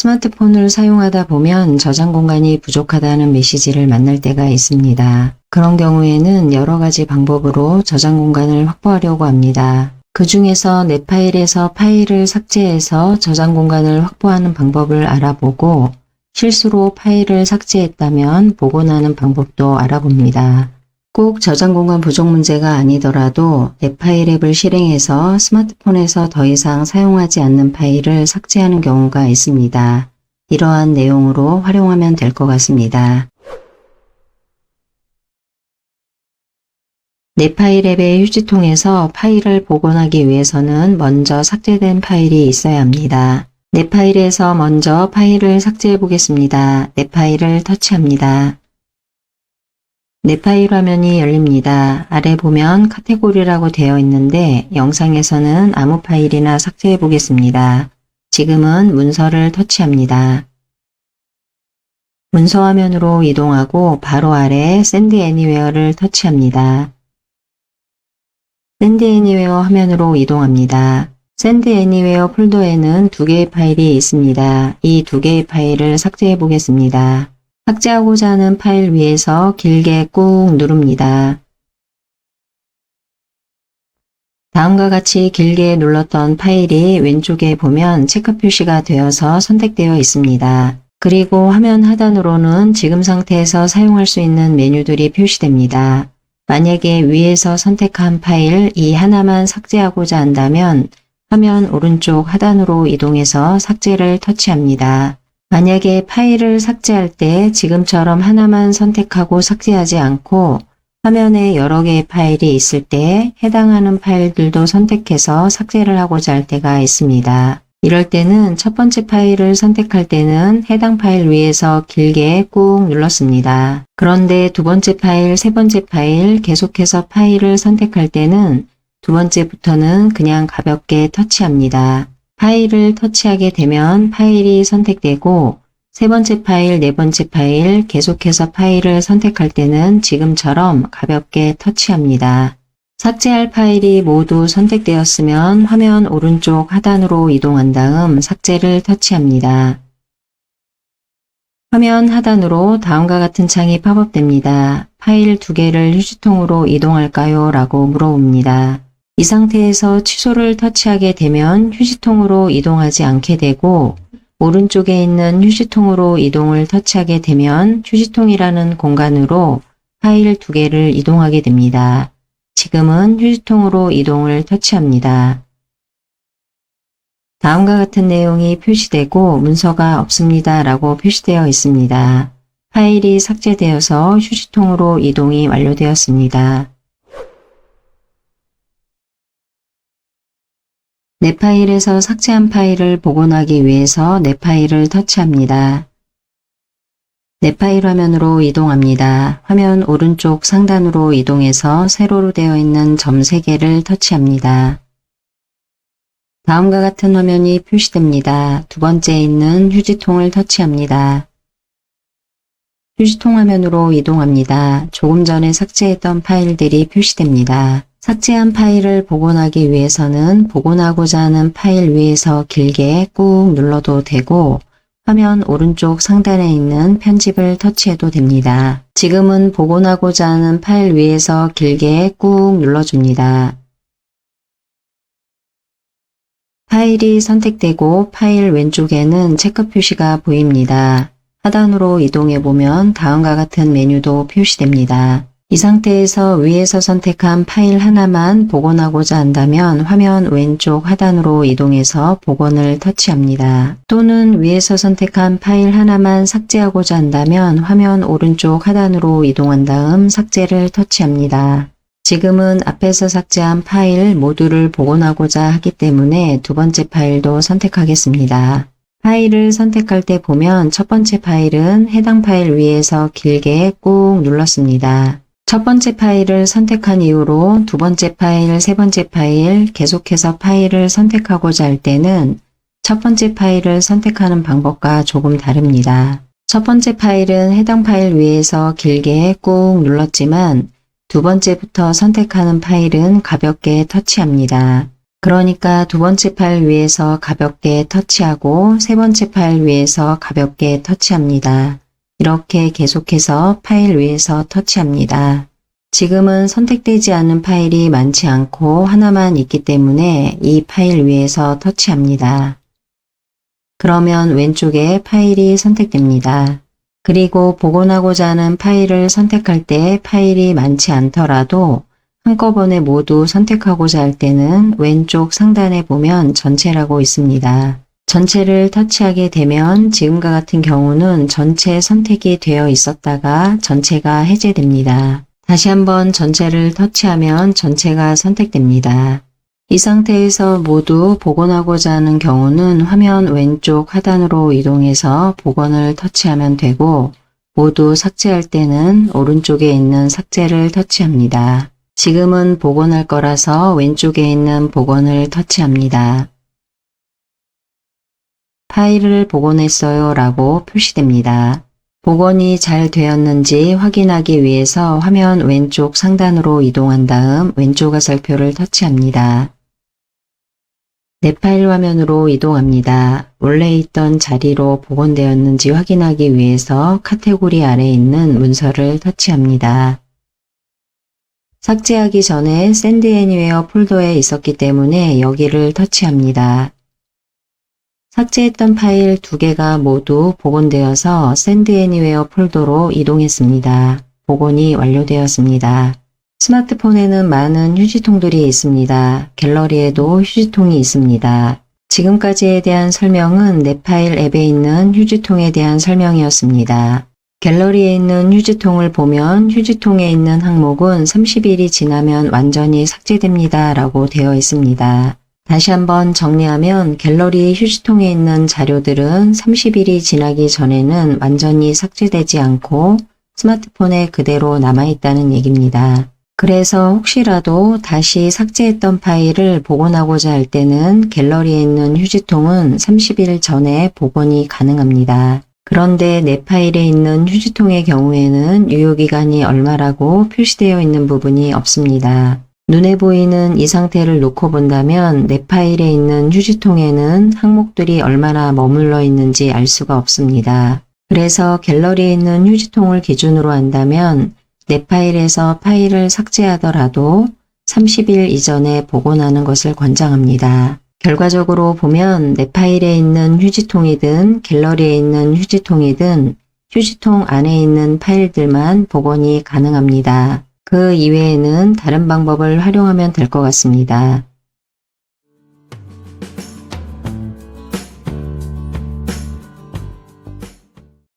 스마트폰을 사용하다 보면 저장 공간이 부족하다는 메시지를 만날 때가 있습니다. 그런 경우에는 여러 가지 방법으로 저장 공간을 확보하려고 합니다. 그 중에서 내 파일에서 파일을 삭제해서 저장 공간을 확보하는 방법을 알아보고 실수로 파일을 삭제했다면 복원하는 방법도 알아봅니다. 꼭 저장 공간 부족 문제가 아니더라도 내 파일 앱을 실행해서 스마트폰에서 더 이상 사용하지 않는 파일을 삭제하는 경우가 있습니다. 이러한 내용으로 활용하면 될 것 같습니다. 내 파일 앱의 휴지통에서 파일을 복원하기 위해서는 먼저 삭제된 파일이 있어야 합니다. 내 파일에서 먼저 파일을 삭제해 보겠습니다. 내 파일을 터치합니다. 내 파일 화면이 열립니다. 아래 보면 카테고리라고 되어 있는데 영상에서는 아무 파일이나 삭제해 보겠습니다. 지금은 문서를 터치합니다. 문서 화면으로 이동하고 바로 아래 Send Anywhere를 터치합니다. Send Anywhere 화면으로 이동합니다. Send Anywhere 폴더에는 두 개의 파일이 있습니다. 이 두 개의 파일을 삭제해 보겠습니다. 삭제하고자 하는 파일 위에서 길게 꾹 누릅니다. 다음과 같이 길게 눌렀던 파일이 왼쪽에 보면 체크 표시가 되어서 선택되어 있습니다. 그리고 화면 하단으로는 지금 상태에서 사용할 수 있는 메뉴들이 표시됩니다. 만약에 위에서 선택한 파일 이 하나만 삭제하고자 한다면 화면 오른쪽 하단으로 이동해서 삭제를 터치합니다. 만약에 파일을 삭제할 때 지금처럼 하나만 선택하고 삭제하지 않고 화면에 여러 개의 파일이 있을 때 해당하는 파일들도 선택해서 삭제를 하고자 할 때가 있습니다. 이럴 때는 첫 번째 파일을 선택할 때는 해당 파일 위에서 길게 꾹 눌렀습니다. 그런데 두 번째 파일, 세 번째 파일 계속해서 파일을 선택할 때는 두 번째부터는 그냥 가볍게 터치합니다. 파일을 터치하게 되면 파일이 선택되고 세 번째 파일, 네 번째 파일 계속해서 파일을 선택할 때는 지금처럼 가볍게 터치합니다. 삭제할 파일이 모두 선택되었으면 화면 오른쪽 하단으로 이동한 다음 삭제를 터치합니다. 화면 하단으로 다음과 같은 창이 팝업됩니다. 파일 두 개를 휴지통으로 이동할까요? 라고 물어봅니다. 이 상태에서 취소를 터치하게 되면 휴지통으로 이동하지 않게 되고 오른쪽에 있는 휴지통으로 이동을 터치하게 되면 휴지통이라는 공간으로 파일 두 개를 이동하게 됩니다. 지금은 휴지통으로 이동을 터치합니다. 다음과 같은 내용이 표시되고 문서가 없습니다 라고 표시되어 있습니다. 파일이 삭제되어서 휴지통으로 이동이 완료되었습니다. 내 파일에서 삭제한 파일을 복원하기 위해서 내 파일을 터치합니다. 내 파일 화면으로 이동합니다. 화면 오른쪽 상단으로 이동해서 세로로 되어 있는 점 3개를 터치합니다. 다음과 같은 화면이 표시됩니다. 두 번째에 있는 휴지통을 터치합니다. 휴지통 화면으로 이동합니다. 조금 전에 삭제했던 파일들이 표시됩니다. 삭제한 파일을 복원하기 위해서는 복원하고자 하는 파일 위에서 길게 꾹 눌러도 되고 화면 오른쪽 상단에 있는 편집을 터치해도 됩니다. 지금은 복원하고자 하는 파일 위에서 길게 꾹 눌러줍니다. 파일이 선택되고 파일 왼쪽에는 체크 표시가 보입니다. 하단으로 이동해 보면 다음과 같은 메뉴도 표시됩니다. 이 상태에서 위에서 선택한 파일 하나만 복원하고자 한다면 화면 왼쪽 하단으로 이동해서 복원을 터치합니다. 또는 위에서 선택한 파일 하나만 삭제하고자 한다면 화면 오른쪽 하단으로 이동한 다음 삭제를 터치합니다. 지금은 앞에서 삭제한 파일 모두를 복원하고자 하기 때문에 두 번째 파일도 선택하겠습니다. 파일을 선택할 때 보면 첫 번째 파일은 해당 파일 위에서 길게 꾹 눌렀습니다. 첫 번째 파일을 선택한 이후로 두 번째 파일, 세 번째 파일 계속해서 파일을 선택하고자 할 때는 첫 번째 파일을 선택하는 방법과 조금 다릅니다. 첫 번째 파일은 해당 파일 위에서 길게 꾹 눌렀지만 두 번째부터 선택하는 파일은 가볍게 터치합니다. 그러니까 두 번째 파일 위에서 가볍게 터치하고 세 번째 파일 위에서 가볍게 터치합니다. 이렇게 계속해서 파일 위에서 터치합니다. 지금은 선택되지 않은 파일이 많지 않고 하나만 있기 때문에 이 파일 위에서 터치합니다. 그러면 왼쪽에 파일이 선택됩니다. 그리고 복원하고자 하는 파일을 선택할 때 파일이 많지 않더라도 한꺼번에 모두 선택하고자 할 때는 왼쪽 상단에 보면 전체라고 있습니다. 전체를 터치하게 되면 지금과 같은 경우는 전체 선택이 되어 있었다가 전체가 해제됩니다. 다시 한번 전체를 터치하면 전체가 선택됩니다. 이 상태에서 모두 복원하고자 하는 경우는 화면 왼쪽 하단으로 이동해서 복원을 터치하면 되고 모두 삭제할 때는 오른쪽에 있는 삭제를 터치합니다. 지금은 복원할 거라서 왼쪽에 있는 복원을 터치합니다. 파일을 복원했어요 라고 표시됩니다. 복원이 잘 되었는지 확인하기 위해서 화면 왼쪽 상단으로 이동한 다음 왼쪽 화살표를 터치합니다. 내 파일 화면으로 이동합니다. 원래 있던 자리로 복원되었는지 확인하기 위해서 카테고리 아래에 있는 문서를 터치합니다. 삭제하기 전에 Send Anywhere 폴더에 있었기 때문에 여기를 터치합니다. 삭제했던 파일 2개가 모두 복원되어서 Send Anywhere 폴더로 이동했습니다. 복원이 완료되었습니다. 스마트폰에는 많은 휴지통들이 있습니다. 갤러리에도 휴지통이 있습니다. 지금까지에 대한 설명은 내 파일 앱에 있는 휴지통에 대한 설명이었습니다. 갤러리에 있는 휴지통을 보면 휴지통에 있는 항목은 30일이 지나면 완전히 삭제됩니다 라고 되어 있습니다. 다시 한번 정리하면 갤러리 휴지통에 있는 자료들은 30일이 지나기 전에는 완전히 삭제되지 않고 스마트폰에 그대로 남아있다는 얘기입니다. 그래서 혹시라도 다시 삭제했던 파일을 복원하고자 할 때는 갤러리에 있는 휴지통은 30일 전에 복원이 가능합니다. 그런데 내 파일에 있는 휴지통의 경우에는 유효기간이 얼마라고 표시되어 있는 부분이 없습니다. 눈에 보이는 이 상태를 놓고 본다면 내 파일에 있는 휴지통에는 항목들이 얼마나 머물러 있는지 알 수가 없습니다. 그래서 갤러리에 있는 휴지통을 기준으로 한다면 내 파일에서 파일을 삭제하더라도 30일 이전에 복원하는 것을 권장합니다. 결과적으로 보면 내 파일에 있는 휴지통이든 갤러리에 있는 휴지통이든 휴지통 안에 있는 파일들만 복원이 가능합니다. 그 이외에는 다른 방법을 활용하면 될 것 같습니다.